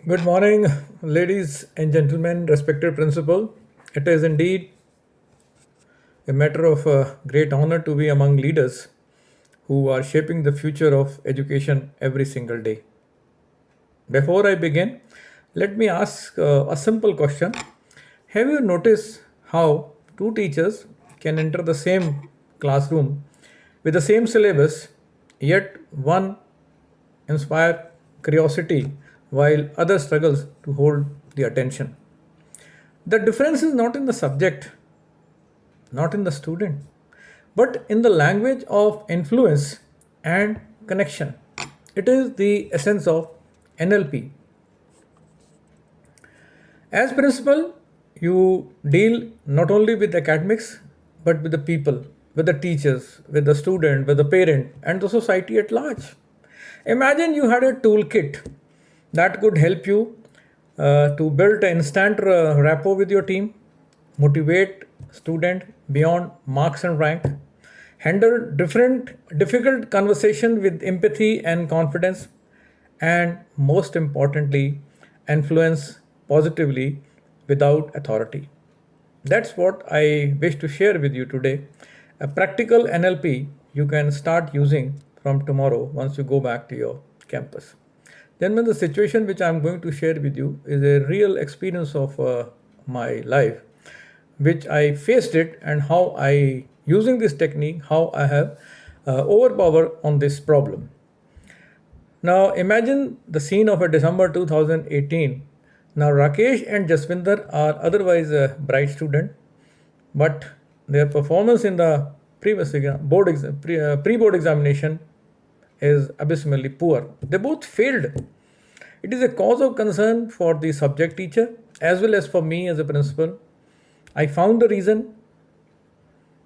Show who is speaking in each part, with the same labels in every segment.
Speaker 1: Good morning, ladies and gentlemen, respected principal. It is indeed a matter of great honor to be among leaders who are shaping the future of education every single day. Before I begin, let me ask a simple question. Have you noticed how two teachers can enter the same classroom with the same syllabus, yet one inspire curiosity while other struggles to hold the attention? The difference is not in the subject, not in the student, but in the language of influence and connection. It is the essence of NLP. As principal, you deal not only with academics but with the people, with the teachers, with the student, with the parent, and the society at large. Imagine you had a toolkit that could help you to build an instant rapport with your team, motivate student beyond marks and rank, handle different difficult conversation with empathy and confidence, and most importantly, influence positively without authority. That's what I wish to share with you today. A practical NLP you can start using from tomorrow once you go back to your campus. Then, when the situation which I'm going to share with you is a real experience of my life, which I faced it and how I, using this technique, how I have overpowered on this problem. Now imagine the scene of a December 2018. Now Rakesh and Jaswinder are otherwise a bright student, but their performance in the pre-board examination is abysmally poor. They both failed. It is a cause of concern for the subject teacher as well as for me as a principal. I found the reason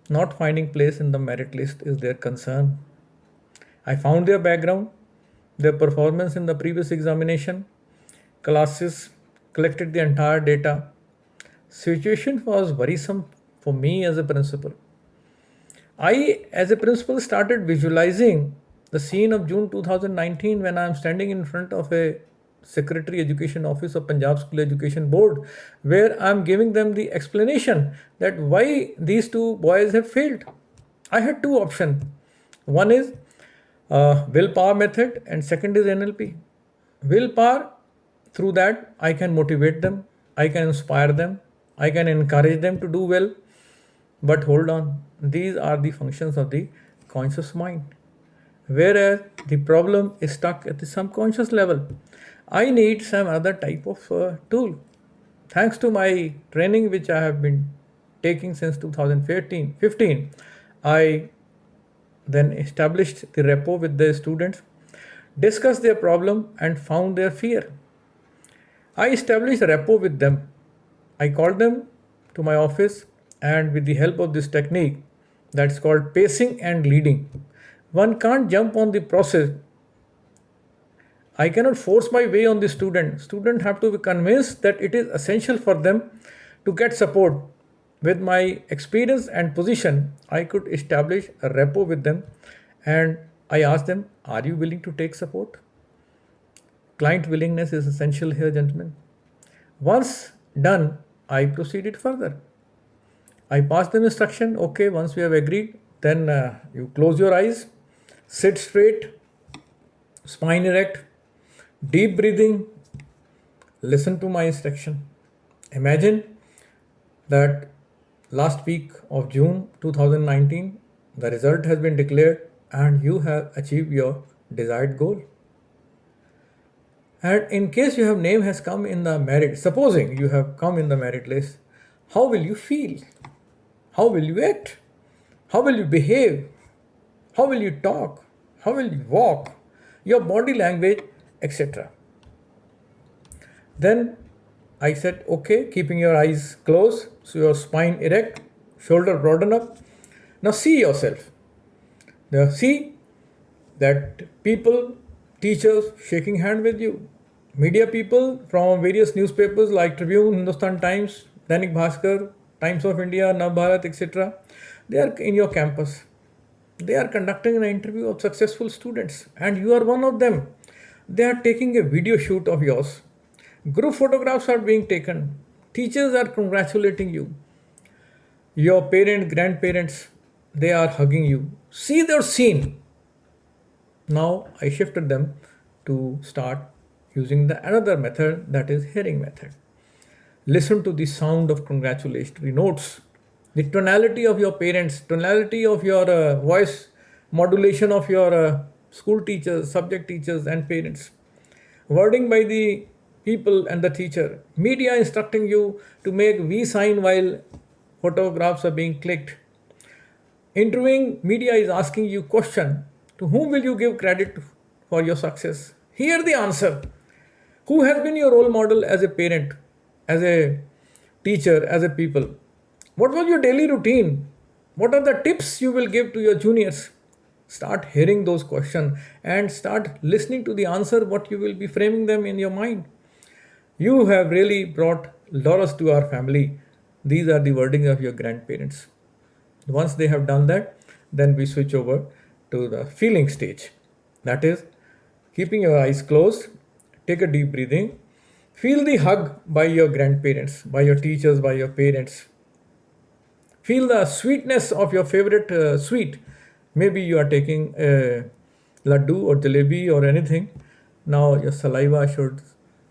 Speaker 1: not finding place in the merit list is their concern. I found their background, their performance in the previous examination, classes, collected the entire data. Situation was worrisome for me as a principal. I, as a principal, started visualizing the scene of June 2019 when I am standing in front of a Secretary Education Office of Punjab School Education Board, where I am giving them the explanation that why these two boys have failed. I had two options. One is willpower method, and second is NLP. Willpower, through that, I can motivate them, I can inspire them, I can encourage them to do well. But hold on, these are the functions of the conscious mind. Whereas the problem is stuck at the subconscious level. I need some other type of tool. Thanks to my training, which I have been taking since 2015, I then established the rapport with the students, discussed their problem, and found their fear. I established a rapport with them. I called them to my office, and with the help of this technique that's called pacing and leading, one can't jump on the process. I cannot force my way on the student. Students have to be convinced that it is essential for them to get support. With my experience and position, I could establish a rapport with them, and I asked them, are you willing to take support? Client willingness is essential here, gentlemen. Once done, I proceeded further. I passed them instruction. Okay, once we have agreed, then you close your eyes, sit straight, spine erect, deep breathing, listen to my instruction. Imagine that last week of June 2019, the result has been declared and you have achieved your desired goal. And in case your name has come in the merit, supposing you have come in the merit list, how will you feel? How will you act? How will you behave? How will you talk? How will you walk? Your body language, etc. Then I said, okay, keeping your eyes closed, so your spine erect, shoulder broaden up. Now see yourself. Now see that people, teachers shaking hand with you, media people from various newspapers like Tribune, Hindustan Times, Dainik Bhaskar, Times of India, Navbharat, etc. They are in your campus. They are conducting an interview of successful students, and you are one of them. They are taking a video shoot of yours. Group photographs are being taken. Teachers are congratulating you. Your parents, grandparents, they are hugging you. See their scene. Now I shifted them to start using the another method, that is hearing method. Listen to the sound of congratulatory notes, the tonality of your parents, tonality of your voice, modulation of your school teachers, subject teachers, and parents, wording by the people and the teacher, media instructing you to make V sign while photographs are being clicked. Interviewing media is asking you question, to whom will you give credit for your success? Here the answer. Who has been your role model as a parent, as a teacher, as a people? What was your daily routine? What are the tips you will give to your juniors? Start hearing those questions and start listening to the answer, what you will be framing them in your mind. You have really brought laurels to our family. These are the wordings of your grandparents. Once they have done that, then we switch over to the feeling stage. That is, keeping your eyes closed, take a deep breathing, feel the hug by your grandparents, by your teachers, by your parents. Feel the sweetness of your favorite sweet. Maybe you are taking a laddu or jalebi or anything. Now your saliva should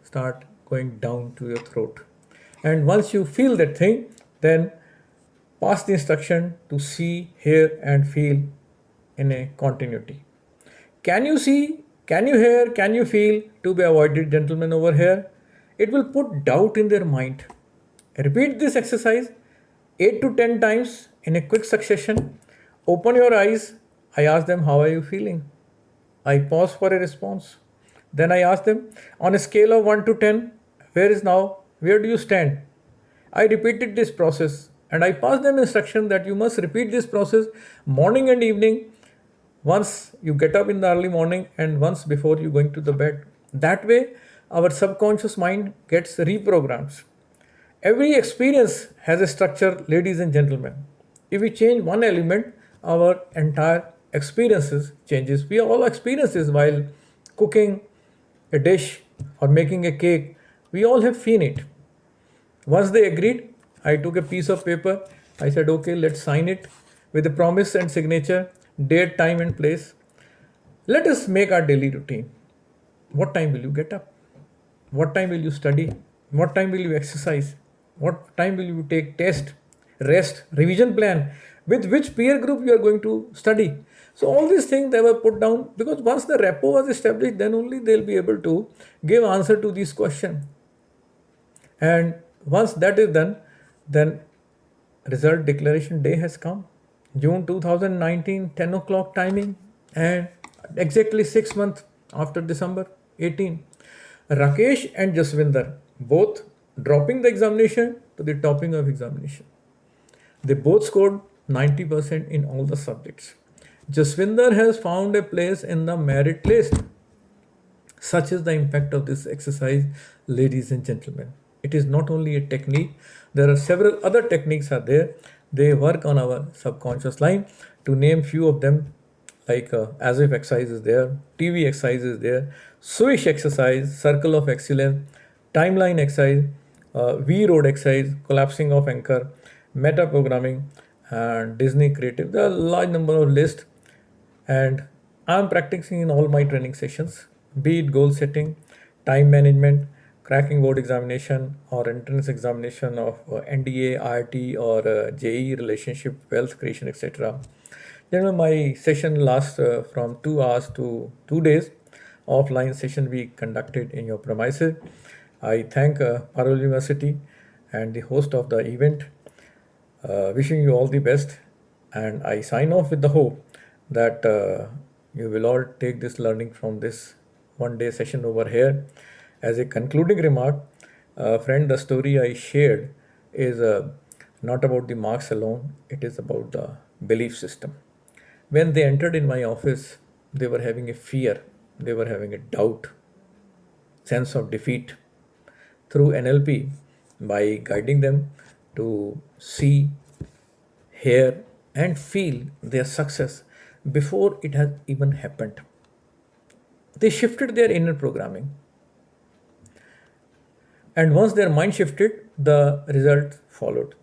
Speaker 1: start going down to your throat. And once you feel that thing, then pass the instruction to see, hear, and feel in a continuity. Can you see? Can you hear? Can you feel? To be avoided, gentlemen, over here. It will put doubt in their mind. Repeat this exercise 8 to 10 times in a quick succession. Open your eyes. I ask them, how are you feeling? I pause for a response. Then I ask them, on a scale of 1 to 10, where is now? Where do you stand? I repeated this process and I passed them instruction that you must repeat this process morning and evening, once you get up in the early morning and once before you going to the bed. That way, our subconscious mind gets reprogrammed. Every experience has a structure, ladies and gentlemen. If we change one element, our entire experiences changes. We all experiences while cooking a dish or making a cake. We all have seen it. Once they agreed, I took a piece of paper. I said, okay, let's sign it with a promise and signature, date, time, and place. Let us make our daily routine. What time will you get up? What time will you study? What time will you exercise? What time will you take test, rest, revision plan? With which peer group you are going to study? So all these things they were put down, because once the rapport was established, then only they'll be able to give answer to these questions. And once that is done, then result declaration day has come. June 2019, 10 o'clock timing, and exactly 6 months after December 18. Rakesh and Jaswinder both dropping the examination to the topping of examination. They both scored 90% in all the subjects. Jaswinder has found a place in the merit list. Such is the impact of this exercise, ladies and gentlemen. It is not only a technique, there are several other techniques are there. They work on our subconscious line. To name few of them, like as if exercise is there, TV exercise is there, swish exercise, circle of excellence, timeline exercise, V road exercise, collapsing of anchor, meta programming, and Disney creative. There are a large number of lists, and I'm practicing in all my training sessions, be it goal setting, time management, cracking board examination or entrance examination of NDA, IIT or JEE, relationship, wealth creation, etc. Then my session lasts from 2 hours to 2 days. Offline session we conducted in your premises. I thank Parul University and the host of the event. Wishing you all the best, and I sign off with the hope that you will all take this learning from this one day session over here. As a concluding remark, friend, the story I shared is not about the marks alone, it is about the belief system. When they entered in my office, they were having a fear, they were having a doubt, sense of defeat. Through NLP, by guiding them to see, hear, and feel their success before it has even happened, they shifted their inner programming. And once their mind shifted, the result followed.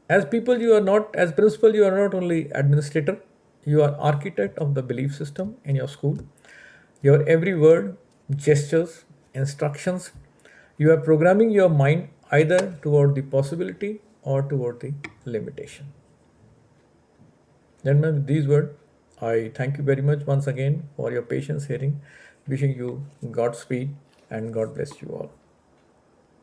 Speaker 1: As people, you are not, as principal, you are not only administrator, you are architect of the belief system in your school. Your every word, gestures, instructions, you are programming your mind either toward the possibility or toward the limitation. Gentlemen, with these words, I thank you very much once again for your patience hearing. Wishing you Godspeed and God bless you all.